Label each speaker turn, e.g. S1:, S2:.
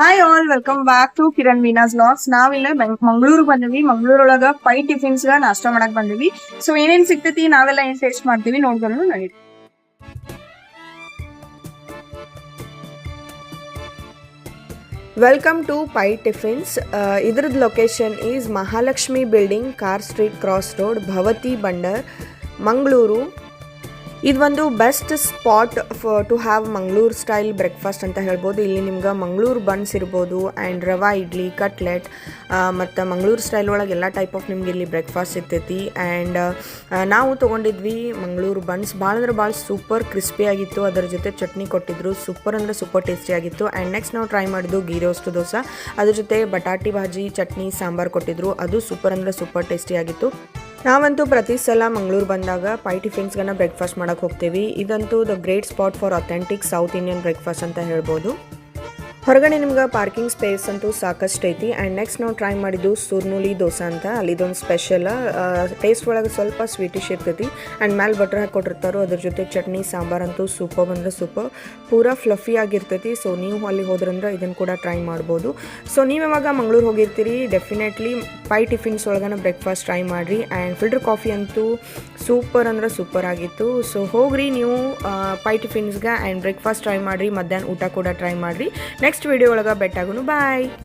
S1: Hi all welcome back to Kiran Veena's vlogs. ನಾವಿಲ್ಲೇ ಮಂಗಳೂರು ಬಂದಿವಿ. ಮಂಗಳೂರೊಳಗ ಪೈ ಟಿಫಿನ್ಸ್ ಗ ನಾಷ್ಟ ಮಾಡಕ್ ಬಂದಿವಿ. ಸೊ ಏನೇನ್ ಸಿಗ್ತೈತಿ, ನಾವೆಲ್ಲ ಏನ್ ಟೇಸ್ಟ್ ಮಾಡ್ತೀವಿ ನೋಡ್ಕೊಂಡು ನಡೀರಿ.
S2: Welcome to Pai tiffins. ಇದ್ರದ್ದು location is Mahalakshmi building, car street cross road, Bhavathi Bunder, Mangaluru. ಇದೊಂದು best spot to have Mangaluru style breakfast ಅಂತ ಹೇಳ್ಬೋದು. ಇಲ್ಲಿ ನಿಮ್ಗೆ ಮಂಗಳೂರು ಬನ್ಸ್ ಇರ್ಬೋದು ಆ್ಯಂಡ್ ರವಾ ಇಡ್ಲಿ, ಕಟ್ಲೆಟ್ ಮತ್ತು ಮಂಗಳೂರು ಸ್ಟೈಲ್ ಒಳಗೆ ಎಲ್ಲ ಟೈಪ್ ಆಫ್ ನಿಮ್ಗೆ ಇಲ್ಲಿ ಬ್ರೇಕ್ಫಾಸ್ಟ್ ಸಿಗ್ತೈತಿ. ಆ್ಯಂಡ್ ನಾವು ತೊಗೊಂಡಿದ್ವಿ ಮಂಗಳೂರು ಬನ್ಸ್. ಭಾಳ ಅಂದ್ರೆ ಭಾಳ ಸೂಪರ್ ಕ್ರಿಸ್ಪಿ ಆಗಿತ್ತು. ಅದರ ಜೊತೆ ಚಟ್ನಿ ಕೊಟ್ಟಿದ್ರು, ಸೂಪರ್ ಅಂದರೆ ಸೂಪರ್ ಟೇಸ್ಟಿ ಆಗಿತ್ತು. ಆ್ಯಂಡ್ ನೆಕ್ಸ್ಟ್ ನಾವು ಟ್ರೈ ಮಾಡಿದ್ದು ಗೀ ರೋಸ್ಟ್ ದೋಸೆ, ಅದ್ರ ಜೊತೆ ಬಟಾಟಿ ಭಾಜಿ, ಚಟ್ನಿ, ಸಾಂಬಾರು ಕೊಟ್ಟಿದ್ರು. ಅದು ಸೂಪರ್ ಅಂದರೆ ಸೂಪರ್ ಟೇಸ್ಟಿ ಆಗಿತ್ತು. ನಾವಂತೂ ಪ್ರತಿ ಸಲ ಮಂಗಳೂರು ಬಂದಾಗ ಪೈ ಟಿಫಿನ್ಸ್ಗನ್ನ ಬ್ರೇಕ್ಫಾಸ್ಟ್ ಮಾಡೋಕ್ಕೆ ಹೋಗ್ತೀವಿ. ಇದಂತೂ the great spot for authentic south Indian breakfast ಅಂತ ಹೇಳ್ಬೋದು. ಹೊರಗಡೆ ನಿಮ್ಗೆ ಪಾರ್ಕಿಂಗ್ ಸ್ಪೇಸ್ ಅಂತೂ ಸಾಕಷ್ಟು ಐತಿ. ಆ್ಯಂಡ್ ನೆಕ್ಸ್ಟ್ ನಾವು ಟ್ರೈ ಮಾಡಿದ್ದು ಸುರ್ನುಲಿ ದೋಸೆ ಅಂತ. ಅಲ್ಲಿದೊಂದು ಸ್ಪೆಷಲ್ ಟೇಸ್ಟ್ ಒಳಗೆ ಸ್ವಲ್ಪ ಸ್ವೀಟಿಶ್ ಇರ್ತೈತಿ. ಆ್ಯಂಡ್ ಮೇಲೆ ಬಟರ್ ಹಾಕಿ ಕೊಟ್ಟಿರ್ತಾರೋ. ಅದ್ರ ಜೊತೆ ಚಟ್ನಿ, ಸಾಂಬಾರು ಅಂತೂ ಸೂಪರ್ ಅಂದರೆ ಸೂಪರ್, ಪೂರಾ ಫ್ಲಫಿ ಆಗಿರ್ತೈತಿ. ಸೊ ನೀವು ಅಲ್ಲಿ ಹೋದ್ರಂದ್ರೆ ಇದನ್ನು ಕೂಡ ಟ್ರೈ ಮಾಡ್ಬೋದು. ಸೊ ನೀವು ಯಾವಾಗ ಮಂಗಳೂರು ಹೋಗಿರ್ತೀರಿ, ಡೆಫಿನೆಟ್ಲಿ ಪೈ ಟಿಫಿನ್ಸ್ ಒಳಗನ ಬ್ರೇಕ್ಫಾಸ್ಟ್ ಟ್ರೈ ಮಾಡಿರಿ. ಆ್ಯಂಡ್ ಫಿಲ್ಟರ್ ಕಾಫಿ ಅಂತೂ ಸೂಪರ್ ಅಂದರೆ ಸೂಪರ್ ಆಗಿತ್ತು. ಸೊ ಹೋಗ್ರಿ ನೀವು ಪೈ ಟಿಫಿನ್ಸ್ಗೆ ಆ್ಯಂಡ್ ಬ್ರೇಕ್ಫಾಸ್ಟ್ ಟ್ರೈ ಮಾಡಿರಿ. ಮಧ್ಯಾಹ್ನ ಊಟ ಕೂಡ ಟ್ರೈ ಮಾಡಿರಿ. ನೆಕ್ಸ್ಟ್ ವಿಡಿಯೋ ಒಳಗೆ ಬೆಟ್ಟಾಗೋನು. ಬಾಯ್.